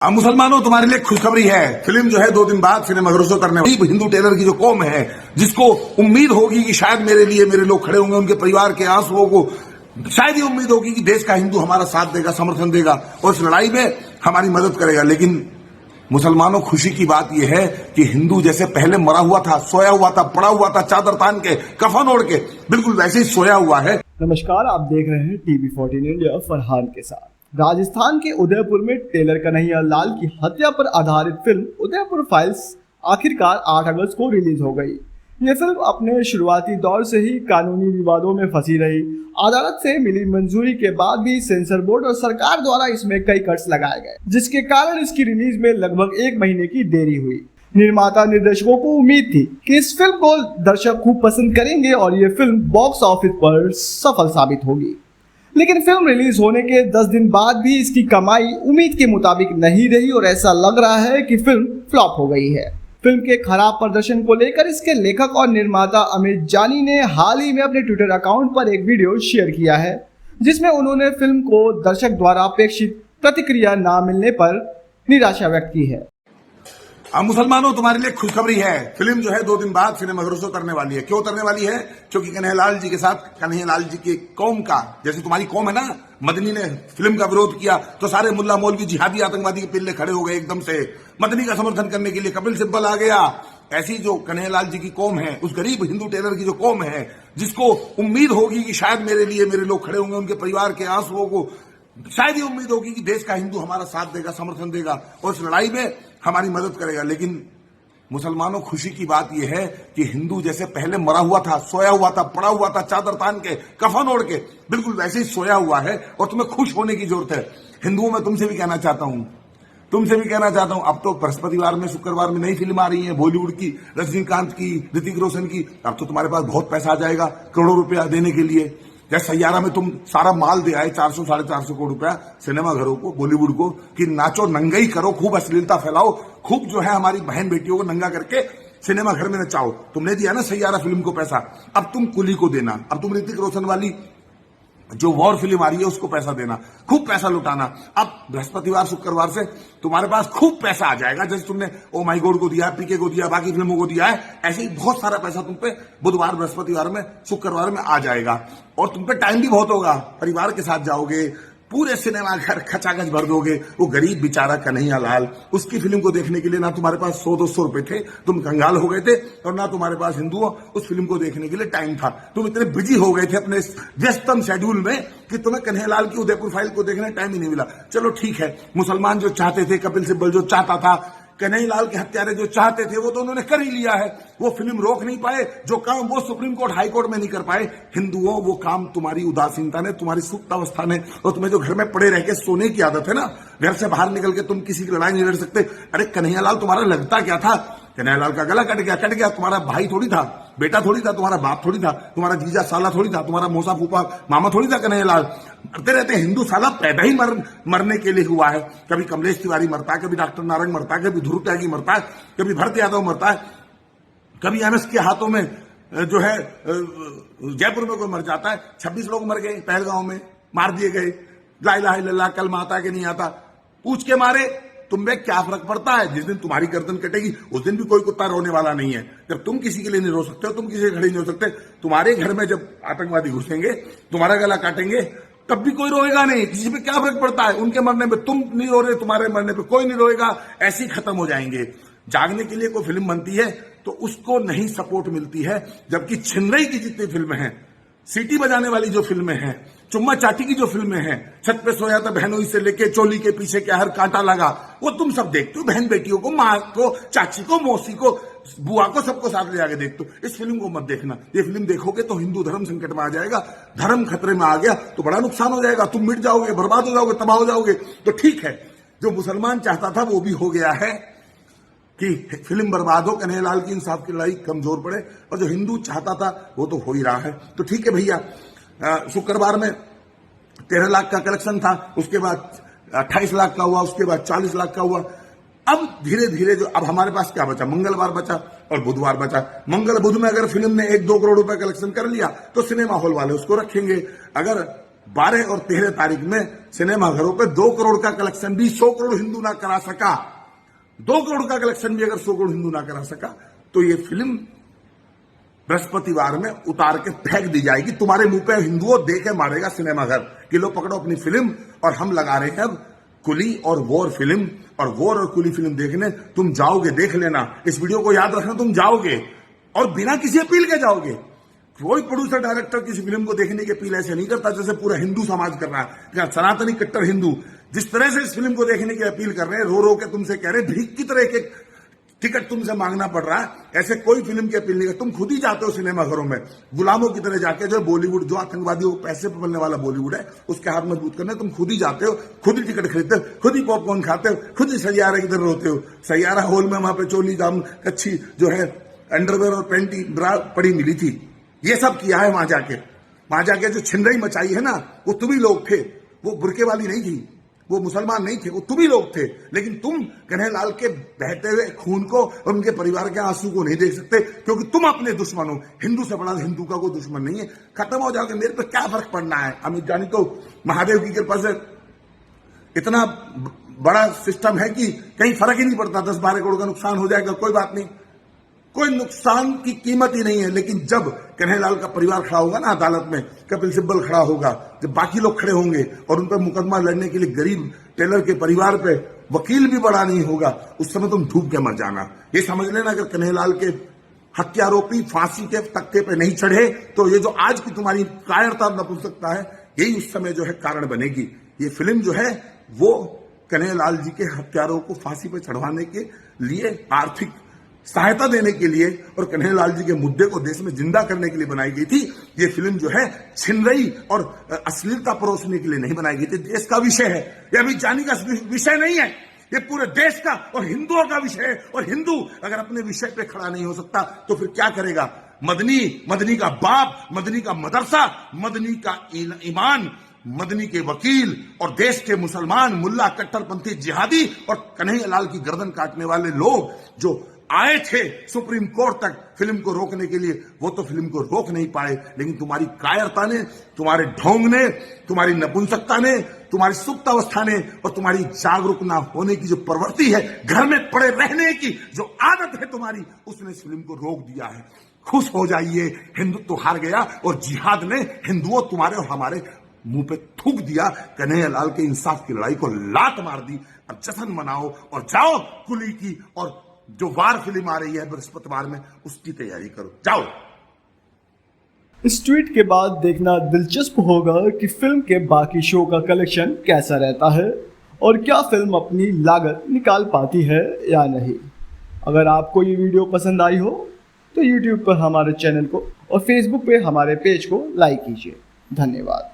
अब मुसलमानों तुम्हारे लिए खुशखबरी है। फिल्म जो है 2 दिन बाद सिनेमाघरों से उतरने वाली। हिंदू टेलर की जो कौम है, जिसको उम्मीद होगी कि शायद मेरे लिए मेरे लोग खड़े होंगे, उनके परिवार के आंसुओं को शायद ये उम्मीद होगी कि देश का हिंदू हमारा साथ देगा, समर्थन देगा और इस लड़ाई में हमारी मदद करेगा। लेकिन मुसलमानों, खुशी की बात यह है कि हिंदू जैसे पहले मरा हुआ था, सोया हुआ था, पड़ा हुआ था, चादर तान के, कफन ओढ़ के, बिल्कुल वैसे ही सोया हुआ है। नमस्कार, आप देख रहे हैं टीवी14 इंडिया फरहान के साथ। राजस्थान के उदयपुर में टेलर कन्हैया लाल की हत्या पर आधारित फिल्म उदयपुर फाइल्स आखिरकार 8 अगस्त को रिलीज हो गई। यह फिल्म अपने शुरुआती दौर से ही कानूनी विवादों में फंसी रही। अदालत से मिली मंजूरी के बाद भी सेंसर बोर्ड और सरकार द्वारा इसमें कई कट्स लगाए गए, जिसके कारण इसकी रिलीज में लगभग 1 महीने की देरी हुई। निर्माता निर्देशकों को उम्मीद थी कि इस फिल्म को दर्शक खूब पसंद करेंगे और ये फिल्म बॉक्स ऑफिस पर सफल साबित होगी। लेकिन फिल्म रिलीज होने के 10 दिन बाद भी इसकी कमाई उम्मीद के मुताबिक नहीं रही और ऐसा लग रहा है कि फिल्म फ्लॉप हो गई है। फिल्म के खराब प्रदर्शन को लेकर इसके लेखक और निर्माता अमित जानी ने हाल ही में अपने ट्विटर अकाउंट पर एक वीडियो शेयर किया है, जिसमें उन्होंने फिल्म को दर्शक द्वारा अपेक्षित प्रतिक्रिया न मिलने पर निराशा व्यक्त की है। अब मुसलमानों तुम्हारे लिए खुशखबरी है। फिल्म जो है 2 दिन बाद सिनेमाघरों से उतरने वाली है। क्यों उतरने वाली है? क्योंकि कन्हैयालाल जी के साथ, कन्हैयालाल जी की कौम का, जैसे तुम्हारी कौम है ना, मदनी ने फिल्म का विरोध किया तो सारे मुल्ला मौलवी जिहादी आतंकवादी के पिल्ले खड़े हो गए एकदम से। मदनी का समर्थन करने के लिए कपिल सिब्बल आ गया। ऐसी जो कन्हैयालाल जी की कौम है, उस गरीब हिंदू टेलर की जो कौम है, जिसको उम्मीद होगी कि शायद मेरे लिए मेरे लोग खड़े होंगे, उनके परिवार के आंसुओं को शायद ये उम्मीद होगी कि देश का हिंदू हमारा साथ देगा, समर्थन देगा और इस लड़ाई में हमारी मदद करेगा। लेकिन मुसलमानों, खुशी की बात यह है कि हिंदू जैसे पहले मरा हुआ था, सोया हुआ था, पड़ा हुआ था, चादर तान के, कफन ओढ़ के, बिल्कुल वैसे ही सोया हुआ है और तुम्हें खुश होने की जरूरत है। हिंदुओं में तुमसे भी कहना चाहता हूं, अब तो बृहस्पतिवार में, शुक्रवार में नई फिल्म आ रही है बॉलीवुड की, रजनीकांत की, ऋतिक रोशन की। अब तो तुम्हारे पास बहुत पैसा आ जाएगा करोड़ों रुपया देने के लिए। जैसे सैयारा में तुम सारा माल दे आए, 400 साढ़े 400 करोड़ रुपया सिनेमा घरों को, बॉलीवुड को, कि नाचो नंगई करो, खूब अश्लीलता फैलाओ, खूब जो है हमारी बहन बेटियों को नंगा करके सिनेमा घर में नचाओ। तुमने दिया ना सैयारा फिल्म को पैसा, अब तुम कुली को देना। अब तुम ऋतिक रोशन वाली जो वॉर फिल्म आ रही है उसको पैसा देना, खूब पैसा लुटाना। अब बृहस्पतिवार शुक्रवार से तुम्हारे पास खूब पैसा आ जाएगा। जैसे तुमने ओ माई गॉड को दिया, पीके को दिया, बाकी फिल्मों को दिया है, ऐसे ही बहुत सारा पैसा तुम पे बुधवार, बृहस्पतिवार में, शुक्रवार में आ जाएगा और तुम पे टाइम भी बहुत होगा। परिवार के साथ जाओगे, पूरे सिनेमा घर खचाखच भर दोगे। वो गरीब बेचारा कन्हैयालाल, उसकी फिल्म को देखने के लिए ना तुम्हारे पास 100-200 रुपए थे, तुम कंगाल हो गए थे, और ना तुम्हारे पास हिंदुओं उस फिल्म को देखने के लिए टाइम था। तुम इतने बिजी हो गए थे अपने व्यस्तम शेड्यूल में कि तुम्हें कन्हैयालाल की उदयपुर फाइल को देखने टाइम ही नहीं मिला। चलो ठीक है, मुसलमान जो चाहते थे, कपिल सिब्बल जो चाहता था, कन्हैयालाल के हत्यारे जो चाहते थे, वो तो उन्होंने कर ही लिया है। वो फिल्म रोक नहीं पाए, जो काम वो सुप्रीम कोर्ट, हाई कोर्ट में नहीं कर पाए। हिंदुओं, वो काम तुम्हारी उदासीनता ने, तुम्हारी सुप्तावस्था ने, और तुम्हें जो घर में पड़े रह के सोने की आदत है ना, घर से बाहर निकल के तुम किसी की लड़ाई नहीं लड़ सकते। अरे कन्हैयालाल तुम्हारा लगता क्या था? कन्हैयालाल का गला कट गया। तुम्हारा भाई थोड़ी था, बेटा थोड़ी था, तुम्हारा बाप थोड़ी था, तुम्हारा जीजा साला थोड़ी था, तुम्हारा मौसा फूफा मामा थोड़ी था कन्हैयालाल। मरते रहते हिंदू, साला पैदा ही मरने के लिए हुआ है। कभी कमलेश तिवारी मरता है, कभी डॉक्टर नारंग मरता है, कभी ध्रुव त्यागी मरता है, कभी भरत यादव मरता है, कभी एमएस के हाथों में जो है जयपुर में कोई मर जाता है। 26 लोग मर गए पहलगांव में, मार दिए गए। ला इलाहा इल्लल्लाह कलमा आता है कि नहीं आता, पूछ के मारे। तुम्हें क्या फर्क पड़ता है? जिस दिन तुम्हारी गर्दन कटेगी उस दिन भी कोई कुत्ता रोने वाला नहीं है। जब तुम किसी के लिए नहीं रो सकते हो, तुम किसी के खड़े नहीं हो सकते, तुम्हारे घर में जब आतंकवादी घुसेंगे, तुम्हारा गला काटेंगे, तब भी कोई रोएगा नहीं। किसी पे क्या फर्क पड़ता है? उनके मरने पे तुम नहीं रो रहे, तुम्हारे मरने पे कोई नहीं रोएगा। ऐसे ही खत्म हो जाएंगे। जागने के लिए कोई फिल्म बनती है तो उसको नहीं सपोर्ट मिलती है, जबकि छिनरई की जितनी फिल्में हैं, सीटी बजाने वाली जो फिल्में हैं, चुम्मा चाटी की जो फिल्में हैं, छत पे सोया था बहनों से लेके चोली के पीछे क्या हर कांटा लगा, वो तुम सब देखते हो। बहन बेटियों को, माँ को, चाची को, मौसी को, बुआ को, सबको साथ ले आके देखते हो। इस फिल्म को मत देखना। ये फिल्म देखोगे तो हिंदू धर्म संकट में आ जाएगा, धर्म खतरे में आ गया तो बड़ा नुकसान हो जाएगा। तुम मिट जाओगे, बर्बाद हो जाओगे, तबाह हो जाओगे। तो ठीक है, जो मुसलमान चाहता था वो भी हो गया है कि फिल्म बर्बाद हो, कन्हैयालाल की इंसाफ की लड़ाई कमजोर पड़े, और जो हिंदू चाहता था वो तो हो ही रहा है। तो ठीक है भैया, शुक्रवार में 13 लाख का कलेक्शन था, उसके बाद 28 लाख का हुआ, उसके बाद 40 लाख का हुआ। अब धीरे धीरे जो अब हमारे पास क्या बचा? मंगलवार बचा और बुधवार बचा। मंगल बुध में अगर फिल्म ने 1-2 करोड़ रुपए कलेक्शन कर लिया तो सिनेमा हॉल वाले उसको रखेंगे। अगर 12 और 13 तारीख में सिनेमाघरों पे 2 करोड़ का कलेक्शन भी 100 करोड़ हिंदू ना करा सका, 2 करोड़ का कलेक्शन भी अगर 100 करोड़ हिंदू ना करा सका, तो ये फिल्म बृहस्पतिवार में उतार के फेंक दी जाएगी। तुम्हारे मुंह पे हिंदुओं दे के मारेगा सिनेमाघर कि लो पकड़ो अपनी फिल्म, और हम लगा रहे हैं अब कुली और वॉर फिल्म, और वॉर और कुली फिल्म देखने तुम जाओगे, देख लेना, इस वीडियो को याद रखना, तुम जाओगे और बिना किसी अपील के जाओगे। कोई प्रोड्यूसर डायरेक्टर किसी फिल्म को देखने की अपील ऐसे नहीं करता जैसे पूरा हिंदू समाज कर रहा है। सनातनी कट्टर हिंदू जिस तरह से इस फिल्म को देखने की अपील कर रहे हैं, रो रो के तुमसे कह रहे हैं, भीख की तरह के टिकट तुमसे मांगना पड़ रहा है, ऐसे कोई फिल्म की अपील नहीं कर। तुम खुद ही जाते हो सिनेमाघरों में गुलामों की तरह जाके, जो बॉलीवुड, जो आतंकवादियों को पैसे पर बनने वाला बॉलीवुड है, उसके हाथ मजबूत करने तुम खुद ही जाते हो, खुद ही टिकट खरीदते हो, खुद ही पॉपकॉर्न खाते हो, खुद ही सैयारा की तरह रोते हो। सैयारा हॉल में वहां पे चोली जाम कच्छी जो है अंडरवेयर और पैंटी ब्रा पड़ी मिली थी। ये सब किया है वहां जाके जो छिनरई मचाई है ना, वो तुम ही लोग थे। वो बुरके वाली नहीं थी, वो मुसलमान नहीं थे, वो तुम ही लोग थे। लेकिन तुम कन्हैयालाल के बहते हुए खून को और उनके परिवार के आंसू को नहीं देख सकते, क्योंकि तुम अपने दुश्मन हो। हिंदू से बड़ा हिंदू का कोई दुश्मन नहीं है। खत्म हो जाओगे, मेरे पे क्या फर्क पड़ना है। अमित जानी तो महादेव की कृपा से इतना बड़ा सिस्टम है कि कहीं फर्क ही नहीं पड़ता। 10-12 करोड़ का नुकसान हो जाएगा, कोई बात नहीं, कोई नुकसान की कीमत ही नहीं है। लेकिन जब कन्हैयालाल का परिवार खड़ा होगा ना अदालत में, कपिल सिब्बल खड़ा होगा, जब बाकी लोग खड़े होंगे और उन पर मुकदमा लड़ने के लिए गरीब टेलर के परिवार पे वकील भी बड़ा नहीं होगा, उस समय तुम डूब के मर जाना। ये समझ लेना, अगर कन्हैयालाल के हत्यारोपी फांसी के तख्ते पे नहीं चढ़े, तो ये जो आज की तुम्हारी कायरता नपुंसकता है, यही उस समय जो है कारण बनेगी। ये फिल्म जो है वो कन्हैयालाल जी के हत्यारों को फांसी पे चढ़वाने के लिए, आर्थिक सहायता देने के लिए और कन्हैयालाल जी के मुद्दे को देश में जिंदा करने के लिए बनाई गई थी। ये फिल्म जो है छिनरई और अश्लीलता परोसने के लिए नहीं बनाई गई थी। देश का विषय है, ये अमित जानी का विषय नहीं है, ये पूरे देश का और हिंदुओं का विषय है। और हिंदू अगर अपने विषय पे खड़ा नहीं हो सकता तो फिर क्या करेगा? मदनी का बाप, मदनी का मदरसा, मदनी का ईमान, मदनी के वकील और देश के मुसलमान मुल्ला कट्टरपंथी जिहादी और कन्हैयालाल की गर्दन काटने वाले लोग जो आए थे सुप्रीम कोर्ट तक फिल्म को रोकने के लिए, वो तो फिल्म को रोक नहीं पाए। लेकिन तुम्हारी कायरता ने, तुम्हारे ढोंग ने, तुम्हारी नपुंसकता ने, तुम्हारी सुप्त अवस्था ने और तुम्हारी जागरूक ना होने की जो प्रवृत्ति है, घर में पड़े रहने की जो आदत है तुम्हारी, उसने इस फिल्म को रोक दिया है। खुश हो जाइए, हिंदुत्व हार गया और जिहाद ने हिंदुओं तुम्हारे और हमारे मुंह पे थूक दिया। कन्हैयालाल के इंसाफ की लड़ाई को लात मार दी। अब जश्न मनाओ और जाओ कुली की और जो वार फिल्म आ रही है बृहस्पतिवार में, उसकी तैयारी करो, जाओ। इस ट्वीट के बाद देखना दिलचस्प होगा कि फिल्म के बाकी शो का कलेक्शन कैसा रहता है और क्या फिल्म अपनी लागत निकाल पाती है या नहीं। अगर आपको ये वीडियो पसंद आई हो तो YouTube पर हमारे चैनल को और Facebook पे हमारे पेज को लाइक कीजिए। धन्यवाद।